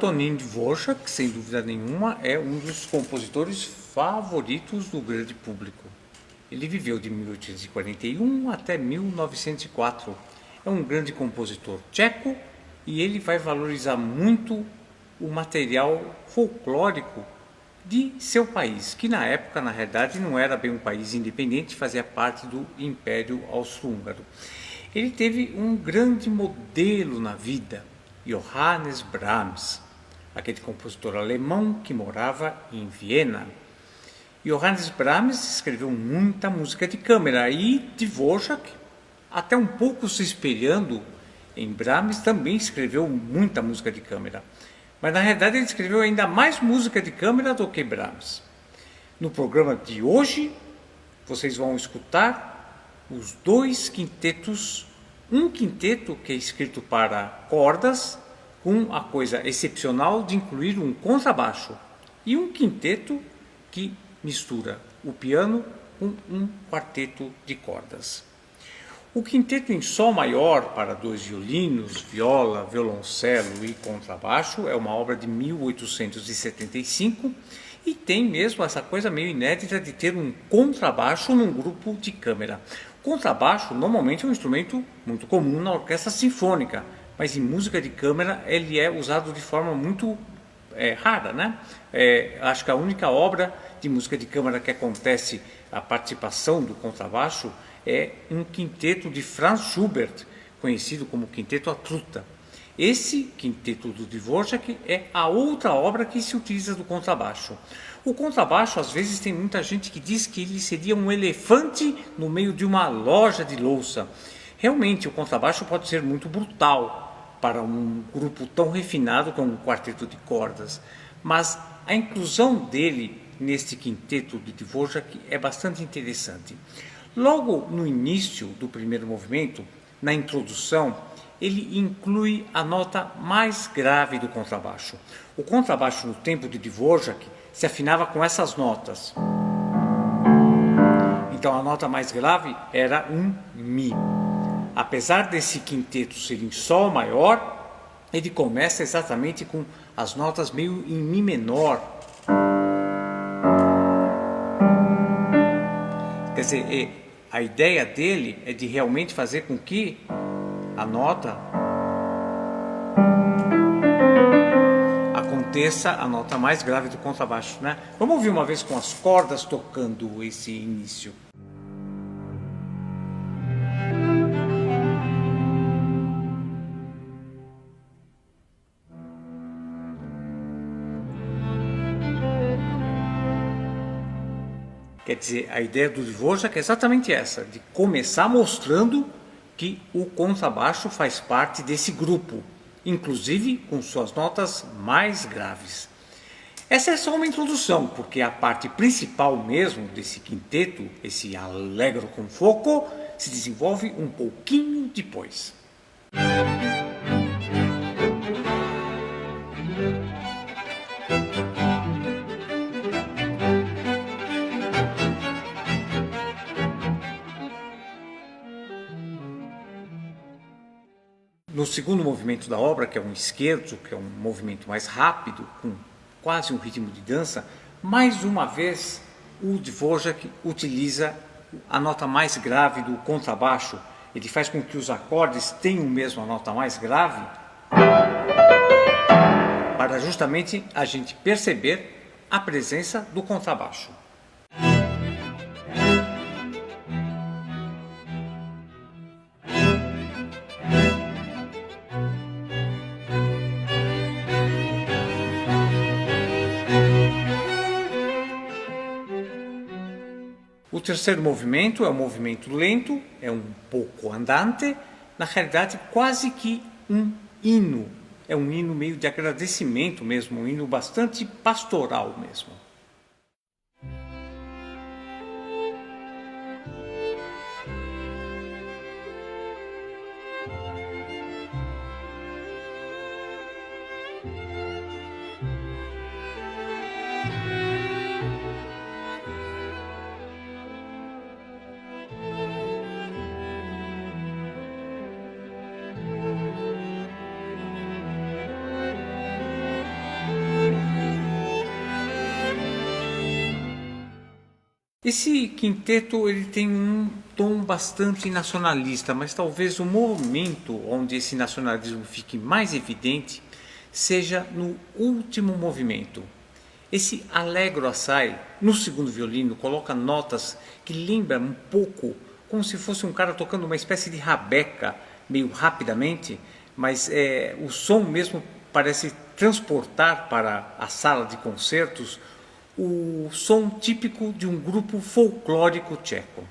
Antonín Dvorak, sem dúvida nenhuma, é um dos compositores favoritos do grande público. Ele viveu de 1841 até 1904. É um grande compositor tcheco e ele vai valorizar muito o material folclórico de seu país, que na época, na realidade, não era bem um país independente, fazia parte do Império Austro-Húngaro. Ele teve um grande modelo na vida, Johannes Brahms, aquele compositor alemão que morava em Viena. Johannes Brahms escreveu muita música de câmara e Dvorak, até um pouco se espelhando em Brahms, também escreveu muita música de câmara. Mas na realidade ele escreveu ainda mais música de câmara do que Brahms. No programa de hoje, vocês vão escutar os dois quintetos, um quinteto que é escrito para cordas, com a coisa excepcional de incluir um contrabaixo, e um quinteto que mistura o piano com um quarteto de cordas. O quinteto em sol maior para dois violinos, viola, violoncelo e contrabaixo é uma obra de 1875 e tem mesmo essa coisa meio inédita de ter um contrabaixo num grupo de câmara. Contrabaixo normalmente é um instrumento muito comum na orquestra sinfônica, mas em música de câmara ele é usado de forma muito rara, né? Acho que a única obra de música de câmara que acontece a participação do contrabaixo é um quinteto de Franz Schubert, conhecido como Quinteto à Truta. Esse quinteto do Dvorak é a outra obra que se utiliza do contrabaixo. O contrabaixo, às vezes, tem muita gente que diz que ele seria um elefante no meio de uma loja de louça. Realmente, o contrabaixo pode ser muito brutal para um grupo tão refinado como um quarteto de cordas, mas a inclusão dele neste quinteto de Dvorak é bastante interessante. Logo no início do primeiro movimento, na introdução, ele inclui a nota mais grave do contrabaixo. O contrabaixo no tempo de Dvorak se afinava com essas notas. Então a nota mais grave era um Mi. Apesar desse quinteto ser em sol maior, ele começa exatamente com as notas meio em Mi menor. Quer dizer, a ideia dele é de realmente fazer com que a nota aconteça a nota mais grave do contrabaixo, né? Vamos ouvir uma vez com as cordas tocando esse início. Quer dizer, a ideia do Dvorak é exatamente essa, de começar mostrando que o contrabaixo faz parte desse grupo, inclusive com suas notas mais graves. Essa é só uma introdução, porque a parte principal mesmo desse quinteto, esse Allegro con fuoco, se desenvolve um pouquinho depois. No segundo movimento da obra, que é um scherzo, que é um movimento mais rápido, com quase um ritmo de dança, mais uma vez o Dvorak utiliza a nota mais grave do contrabaixo. Ele faz com que os acordes tenham mesmo a nota mais grave, para justamente a gente perceber a presença do contrabaixo. O terceiro movimento é um movimento lento, é um pouco andante, na realidade quase que um hino. É um hino meio de agradecimento mesmo, um hino bastante pastoral mesmo. Esse quinteto ele tem um tom bastante nacionalista, mas talvez o momento onde esse nacionalismo fique mais evidente seja no último movimento. Esse Allegro assai, no segundo violino, coloca notas que lembram um pouco como se fosse um cara tocando uma espécie de rabeca, meio rapidamente, mas o som mesmo parece transportar para a sala de concertos o som típico de um grupo folclórico tcheco.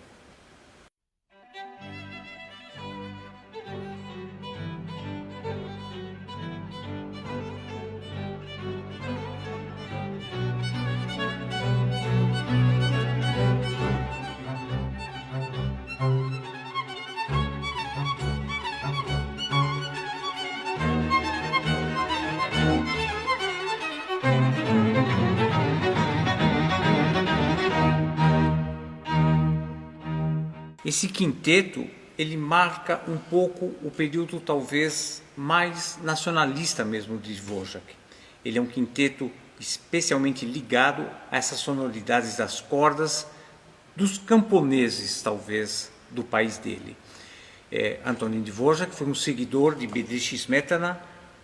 Esse quinteto ele marca um pouco o período talvez mais nacionalista mesmo de Dvorak. Ele é um quinteto especialmente ligado a essas sonoridades das cordas dos camponeses, talvez, do país dele. Antonín Dvorak foi um seguidor de Bedřich Smetana,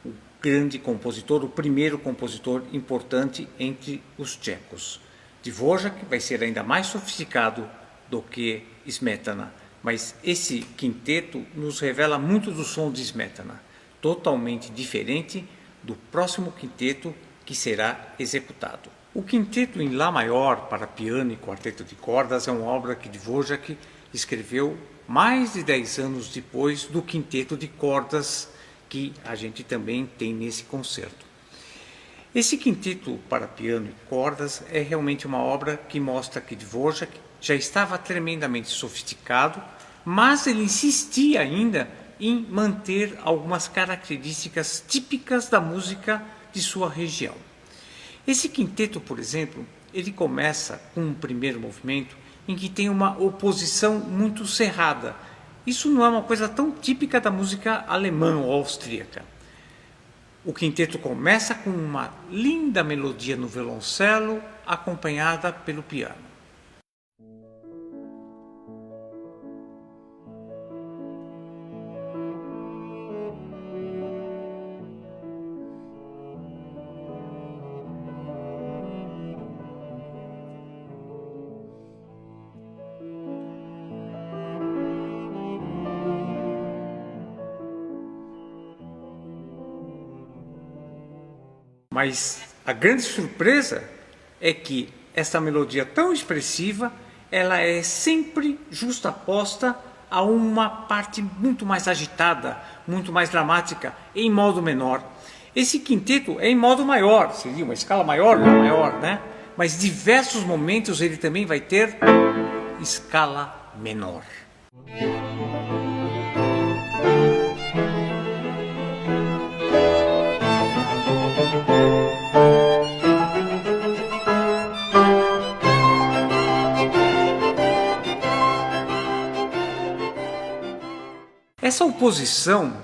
o grande compositor, o primeiro compositor importante entre os tchecos. Dvorak vai ser ainda mais sofisticado do que Smetana, mas esse quinteto nos revela muito do som de Smetana, totalmente diferente do próximo quinteto que será executado. O quinteto em Lá maior para piano e quarteto de cordas é uma obra que Dvorak escreveu mais de 10 anos depois do quinteto de cordas que a gente também tem nesse concerto. Esse quinteto para piano e cordas é realmente uma obra que mostra que Dvorak já estava tremendamente sofisticado, mas ele insistia ainda em manter algumas características típicas da música de sua região. Esse quinteto, por exemplo, ele começa com um primeiro movimento em que tem uma oposição muito cerrada. Isso não é uma coisa tão típica da música alemã ou austríaca. O quinteto começa com uma linda melodia no violoncelo, acompanhada pelo piano. Mas a grande surpresa é que essa melodia tão expressiva, ela é sempre justaposta a uma parte muito mais agitada, muito mais dramática, em modo menor. Esse quinteto é em modo maior, seria uma escala maior, não maior, né? Mas diversos momentos ele também vai ter escala menor. Essa oposição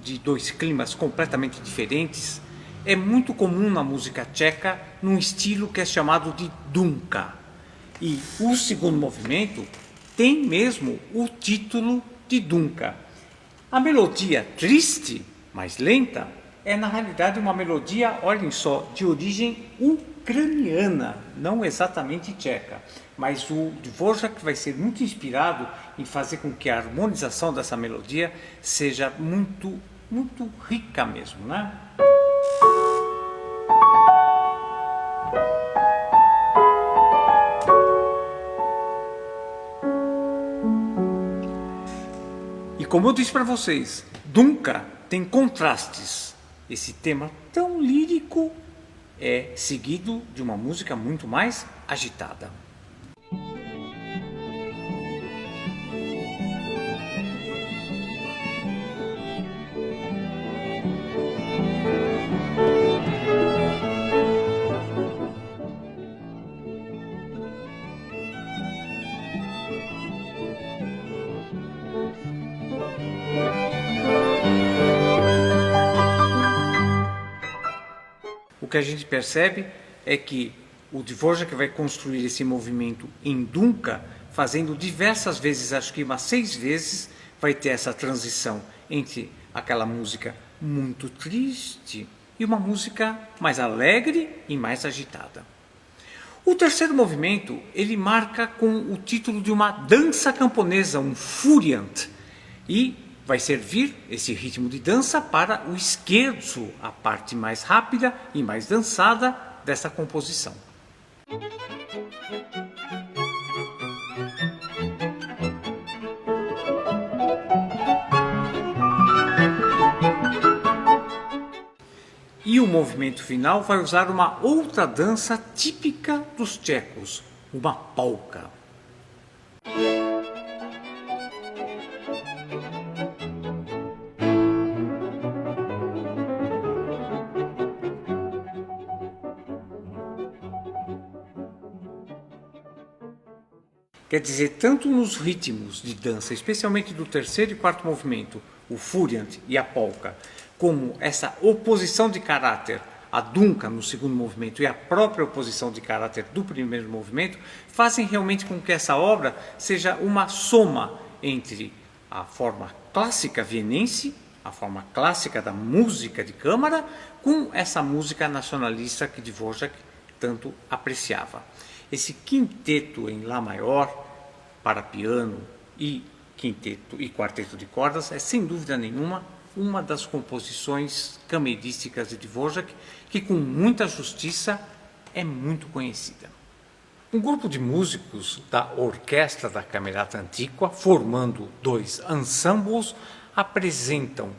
de dois climas completamente diferentes é muito comum na música tcheca, num estilo que é chamado de dunka. E o segundo movimento tem mesmo o título de dunka. A melodia triste, mais lenta, é na realidade uma melodia, olhem só, de origem ucraniana, não exatamente tcheca. Mas o Dvorak vai ser muito inspirado em fazer com que a harmonização dessa melodia seja muito rica mesmo, né? E como eu disse para vocês, Dunka tem contrastes. Esse tema tão lírico é seguido de uma música muito mais agitada. O que a gente percebe é que O Dvorak vai construir esse movimento em Dunca, fazendo diversas vezes, acho que umas 6 vezes, vai ter essa transição entre aquela música muito triste e uma música mais alegre e mais agitada. O terceiro movimento, ele marca com o título de uma dança camponesa, um Furiant, e vai servir esse ritmo de dança para o scherzo, a parte mais rápida e mais dançada dessa composição. E o movimento final vai usar uma outra dança típica dos tchecos, uma polka. Quer dizer, tanto nos ritmos de dança, especialmente do terceiro e quarto movimento, o Furiant e a polka, como essa oposição de caráter, a Dunca no segundo movimento e a própria oposição de caráter do primeiro movimento, fazem realmente com que essa obra seja uma soma entre a forma clássica vienense, a forma clássica da música de câmara, com essa música nacionalista que Dvorak tanto apreciava. Esse quinteto em Lá maior para piano e quinteto e quarteto de cordas é sem dúvida nenhuma uma das composições camerísticas de Dvorak que com muita justiça é muito conhecida. Um grupo de músicos da Orquestra da Camerata Antiqua, formando 2 ensembles, apresentam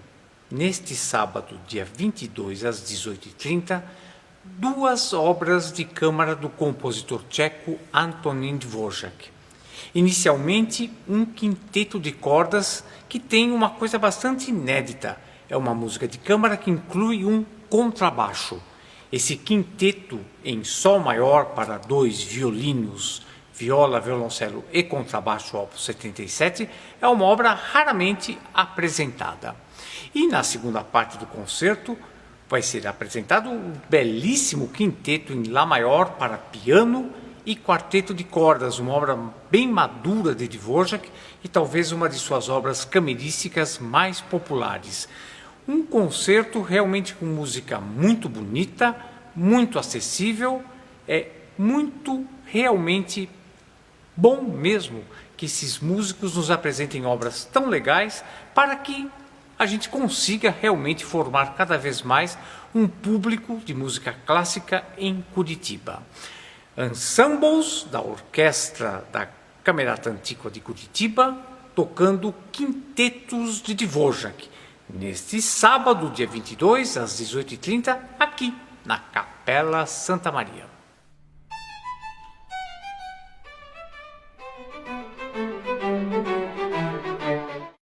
neste sábado, dia 22 às 18h30, 2 obras de câmara do compositor tcheco Antonín Dvořák. Inicialmente, um quinteto de cordas que tem uma coisa bastante inédita. É uma música de câmara que inclui um contrabaixo. Esse quinteto em sol maior para 2 violinos, viola, violoncelo e contrabaixo, opus 77, é uma obra raramente apresentada. E na segunda parte do concerto, vai ser apresentado um belíssimo quinteto em Lá maior para piano e quarteto de cordas, uma obra bem madura de Dvorak e talvez uma de suas obras camerísticas mais populares. Um concerto realmente com música muito bonita, muito acessível, é muito realmente bom mesmo que esses músicos nos apresentem obras tão legais para que a gente consiga realmente formar cada vez mais um público de música clássica em Curitiba. Ensembles da Orquestra da Camerata Antiqua de Curitiba, tocando quintetos de Dvorak, neste sábado, dia 22, às 18h30, aqui na Capela Santa Maria.